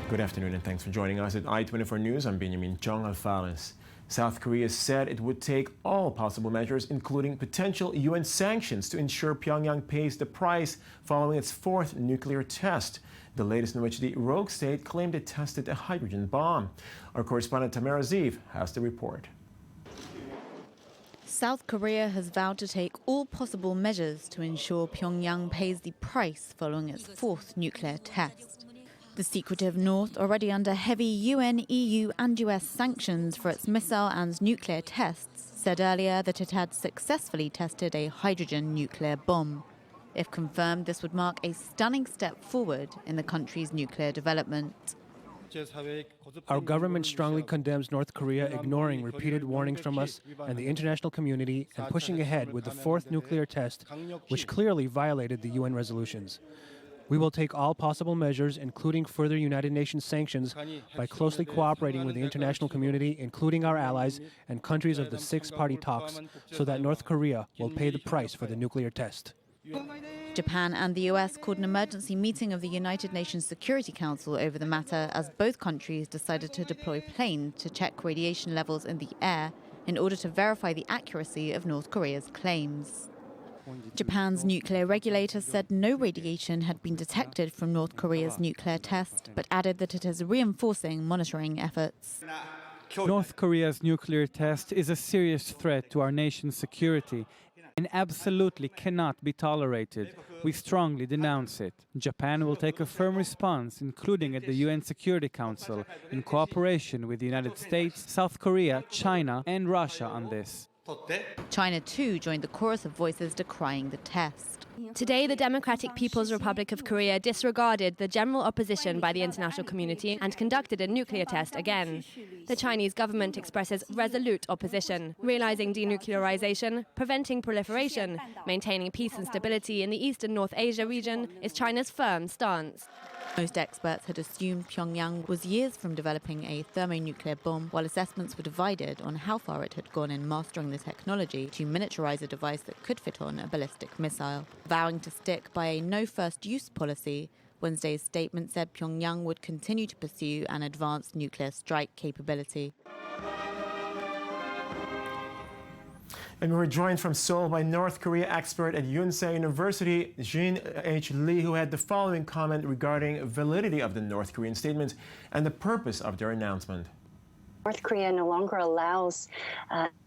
Good afternoon and thanks for joining us at I-24 News. I'm Benjamin Chong Alfares. South Korea said it would take all possible measures, including potential UN sanctions, to ensure Pyongyang pays the price following its fourth nuclear test, the latest in which the rogue state claimed it tested a hydrogen bomb. Our correspondent Tamara Ziv has the report. South Korea has vowed to take all possible measures to ensure Pyongyang pays the price following its fourth nuclear test. The secretive North, already under heavy UN, EU and US sanctions for its missile and nuclear tests, said earlier that it had successfully tested a hydrogen nuclear bomb. If confirmed, this would mark a stunning step forward in the country's nuclear development. Our government strongly condemns North Korea ignoring repeated warnings from us and the international community and pushing ahead with the fourth nuclear test, which clearly violated the UN resolutions. We will take all possible measures, including further United Nations sanctions, by closely cooperating with the international community, including our allies and countries of the six-party talks, so that North Korea will pay the price for the nuclear test. Japan and the US called an emergency meeting of the United Nations Security Council over the matter as both countries decided to deploy planes to check radiation levels in the air in order to verify the accuracy of North Korea's claims. Japan's nuclear regulator said no radiation had been detected from North Korea's nuclear test, but added that it is reinforcing monitoring efforts. North Korea's nuclear test is a serious threat to our nation's security and absolutely cannot be tolerated. We strongly denounce it. Japan will take a firm response, including at the UN Security Council, in cooperation with the United States, South Korea, China, and Russia on this. China, too, joined the chorus of voices decrying the test. Today, the Democratic People's Republic of Korea disregarded the general opposition by the international community and conducted a nuclear test again. The Chinese government expresses resolute opposition, realizing denuclearization, preventing proliferation, maintaining peace and stability in the East and North Asia region is China's firm stance. Most experts had assumed Pyongyang was years from developing a thermonuclear bomb, while assessments were divided on how far it had gone in mastering the technology to miniaturize a device that could fit on a ballistic missile. Vowing to stick by a no-first-use policy, Wednesday's statement said Pyongyang would continue to pursue an advanced nuclear strike capability. And we were joined from Seoul by North Korea expert at Yonsei University, Jin H. Lee, who had the following comment regarding validity of the North Korean statement and the purpose of their announcement. North Korea no longer allows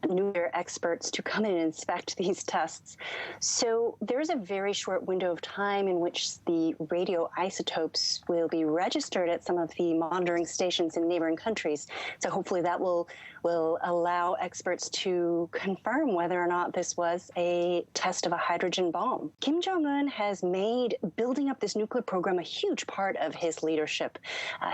nuclear experts to come in and inspect these tests. So there's a very short window of time in which the radioisotopes will be registered at some of the monitoring stations in neighboring countries. So hopefully that will allow experts to confirm whether or not this was a test of a hydrogen bomb. Kim Jong-un has made building up this nuclear program a huge part of his leadership.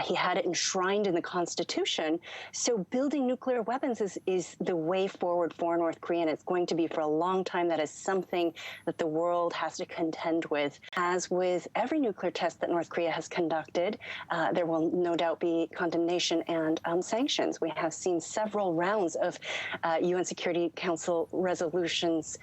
He had it enshrined in the Constitution. So building nuclear weapons is the way forward for North Korea, and it's going to be for a long time. That is something that the world has to contend with. As with every nuclear test that North Korea has conducted, there will no doubt be condemnation and sanctions. We have seen several rounds of UN Security Council resolutions